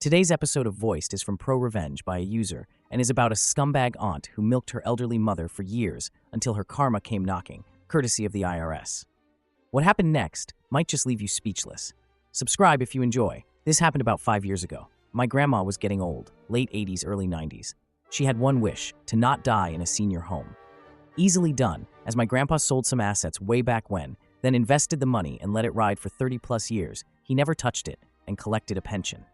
Today's episode of Voiced is from Pro Revenge by a user and is about a scumbag aunt who milked her elderly mother for years until her karma came knocking, courtesy of the IRS. What happened next might just leave you speechless. Subscribe if you enjoy. This happened about 5 years ago. My grandma was getting old, late 80s, early 90s. She had one wish, to not die in a senior home. Easily done, as my grandpa sold some assets way back when, then invested the money and let it ride for 30 plus years. He never touched it and collected a pension.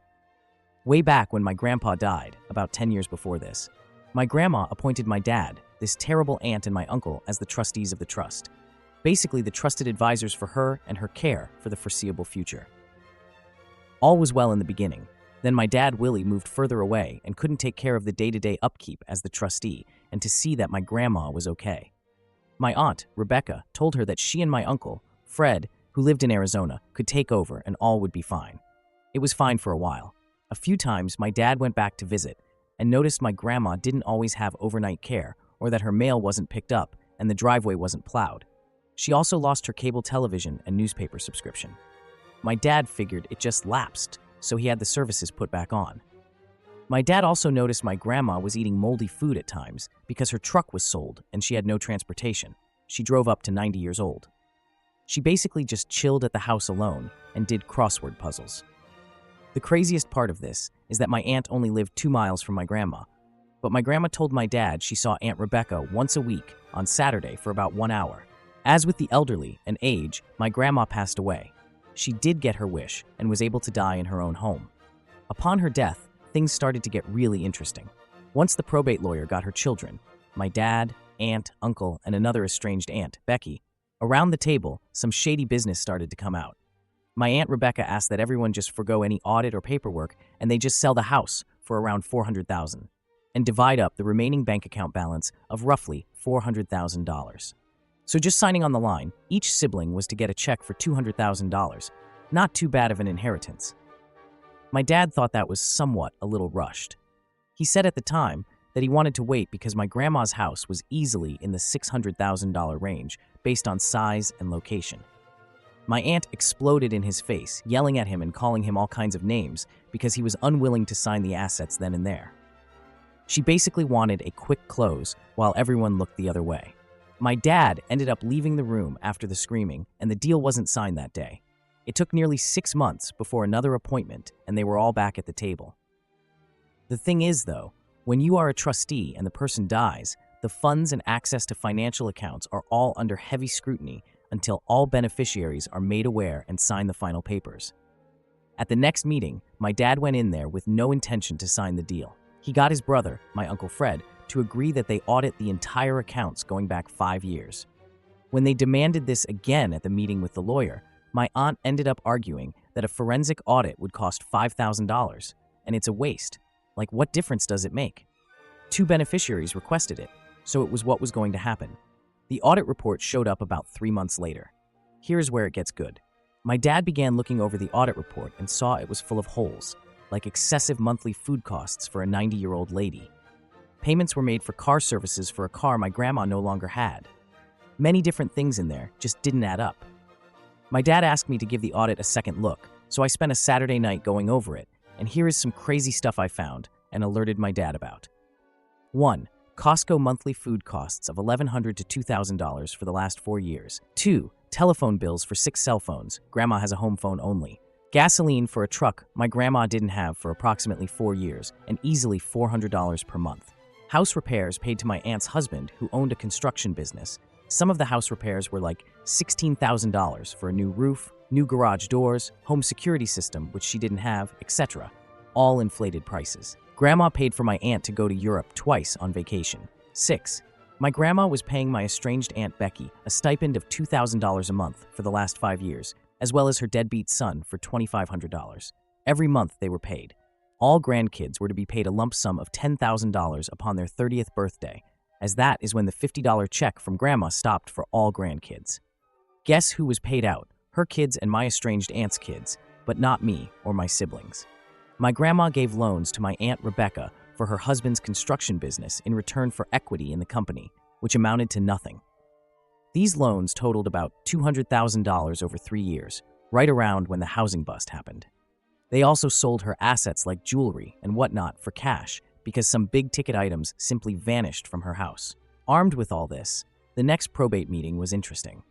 Way back when my grandpa died, about 10 years before this, my grandma appointed my dad, this terrible aunt, and my uncle as the trustees of the trust. Basically the trusted advisors for her and her care for the foreseeable future. All was well in the beginning. Then my dad, Willie, moved further away and couldn't take care of the day-to-day upkeep as the trustee and to see that my grandma was okay. My aunt, Rebecca, told her that she and my uncle, Fred, who lived in Arizona, could take over and all would be fine. It was fine for a while. A few times my dad went back to visit and noticed my grandma didn't always have overnight care or that her mail wasn't picked up and the driveway wasn't plowed. She also lost her cable television and newspaper subscription. My dad figured it just lapsed, so he had the services put back on. My dad also noticed my grandma was eating moldy food at times because her truck was sold and she had no transportation. She drove up to 90 years old. She basically just chilled at the house alone and did crossword puzzles. The craziest part of this is that my aunt only lived 2 miles from my grandma, but my grandma told my dad she saw Aunt Rebecca once a week on Saturday for about 1 hour. As with the elderly and age, my grandma passed away. She did get her wish and was able to die in her own home. Upon her death, things started to get really interesting. Once the probate lawyer got her children, my dad, aunt, uncle, and another estranged aunt, Becky, around the table, some shady business started to come out. My Aunt Rebecca asked that everyone just forgo any audit or paperwork and they just sell the house for around $400,000 and divide up the remaining bank account balance of roughly $400,000. So just signing on the line, each sibling was to get a check for $200,000. Not too bad of an inheritance. My dad thought that was somewhat a little rushed. He said at the time that he wanted to wait because my grandma's house was easily in the $600,000 range based on size and location. My aunt exploded in his face, yelling at him and calling him all kinds of names because he was unwilling to sign the assets then and there. She basically wanted a quick close while everyone looked the other way. My dad ended up leaving the room after the screaming, and the deal wasn't signed that day. It took nearly 6 months before another appointment, and they were all back at the table. The thing is, though, when you are a trustee and the person dies, the funds and access to financial accounts are all under heavy scrutiny until all beneficiaries are made aware and sign the final papers. At the next meeting, my dad went in there with no intention to sign the deal. He got his brother, my Uncle Fred, to agree that they audit the entire accounts going back 5 years. When they demanded this again at the meeting with the lawyer, my aunt ended up arguing that a forensic audit would cost $5,000, and it's a waste. Like, what difference does it make? 2 beneficiaries requested it, so it was what was going to happen. The audit report showed up about 3 months later. Here's where it gets good. My dad began looking over the audit report and saw it was full of holes, like excessive monthly food costs for a 90-year-old lady. Payments were made for car services for a car my grandma no longer had. Many different things in there just didn't add up. My dad asked me to give the audit a second look, so I spent a Saturday night going over it, and here is some crazy stuff I found and alerted my dad about. 1. Costco monthly food costs of $1,100 to $2,000 for the last 4 years. 2. Telephone bills for 6 cell phones. Grandma has a home phone only. Gasoline for a truck my grandma didn't have for approximately 4 years and easily $400 per month. House repairs paid to my aunt's husband who owned a construction business. Some of the house repairs were like $16,000 for a new roof, new garage doors, home security system, which she didn't have, etc. All inflated prices. Grandma paid for my aunt to go to Europe twice on vacation. 6. My grandma was paying my estranged Aunt Becky a stipend of $2,000 a month for the last 5 years, as well as her deadbeat son for $2,500. Every month they were paid. All grandkids were to be paid a lump sum of $10,000 upon their 30th birthday, as that is when the $50 check from grandma stopped for all grandkids. Guess who was paid out? Her kids and my estranged aunt's kids, but not me or my siblings. My grandma gave loans to my Aunt Rebecca for her husband's construction business in return for equity in the company, which amounted to nothing. These loans totaled about $200,000 over 3 years, right around when the housing bust happened. They also sold her assets like jewelry and whatnot for cash because some big-ticket items simply vanished from her house. Armed with all this, the next probate meeting was interesting.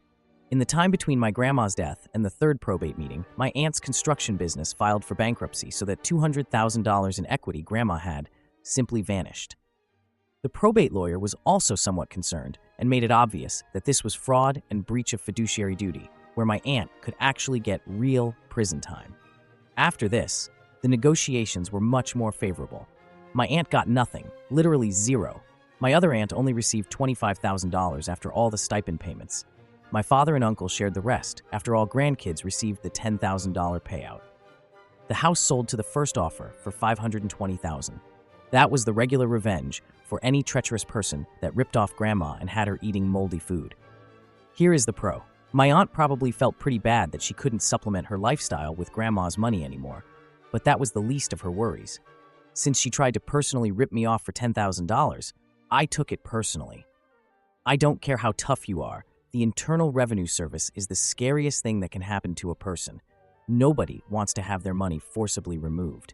In the time between my grandma's death and the third probate meeting, my aunt's construction business filed for bankruptcy so that $200,000 in equity Grandma had simply vanished. The probate lawyer was also somewhat concerned and made it obvious that this was fraud and breach of fiduciary duty, where my aunt could actually get real prison time. After this, the negotiations were much more favorable. My aunt got nothing, literally zero. My other aunt only received $25,000 after all the stipend payments. My father and uncle shared the rest after all grandkids received the $10,000 payout. The house sold to the first offer for $520,000. That was the regular revenge for any treacherous person that ripped off Grandma and had her eating moldy food. Here is the pro. My aunt probably felt pretty bad that she couldn't supplement her lifestyle with Grandma's money anymore, but that was the least of her worries. Since she tried to personally rip me off for $10,000, I took it personally. I don't care how tough you are, the Internal Revenue Service is the scariest thing that can happen to a person. Nobody wants to have their money forcibly removed.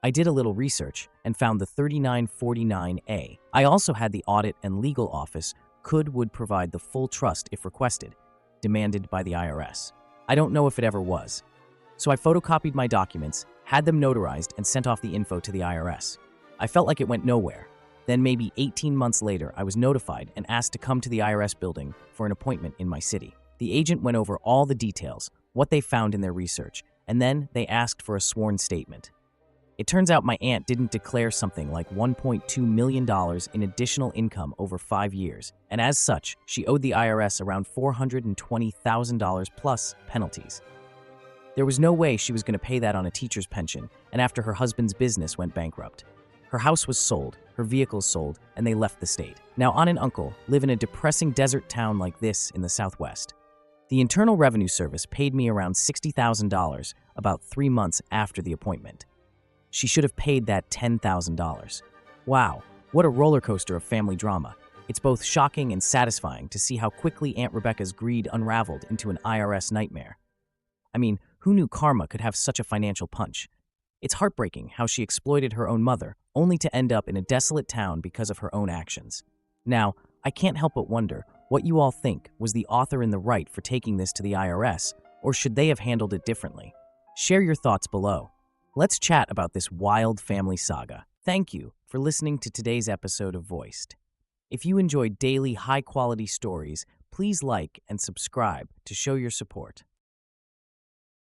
I did a little research and found the 3949A. I also had the Audit and Legal Office would provide the full trust if requested, demanded by the IRS. I don't know if it ever was. So I photocopied my documents, had them notarized, and sent off the info to the IRS. I felt like it went nowhere. Then maybe 18 months later, I was notified and asked to come to the IRS building for an appointment in my city. The agent went over all the details, what they found in their research, and then they asked for a sworn statement. It turns out my aunt didn't declare something like $1.2 million in additional income over 5 years, and as such, she owed the IRS around $420,000 plus penalties. There was no way she was going to pay that on a teacher's pension, and after her husband's business went bankrupt. Her house was sold, her vehicles sold, and they left the state. Now Aunt and Uncle live in a depressing desert town like this in the Southwest. The Internal Revenue Service paid me around $60,000 about 3 months after the appointment. She should have paid that $10,000. Wow, what a roller coaster of family drama. It's both shocking and satisfying to see how quickly Aunt Rebecca's greed unraveled into an IRS nightmare. I mean, who knew karma could have such a financial punch? It's heartbreaking how she exploited her own mother, only to end up in a desolate town because of her own actions. Now, I can't help but wonder what you all think. Was the author in the right for taking this to the IRS, or should they have handled it differently? Share your thoughts below. Let's chat about this wild family saga. Thank you for listening to today's episode of Voiced. If you enjoyed daily high-quality stories, please like and subscribe to show your support.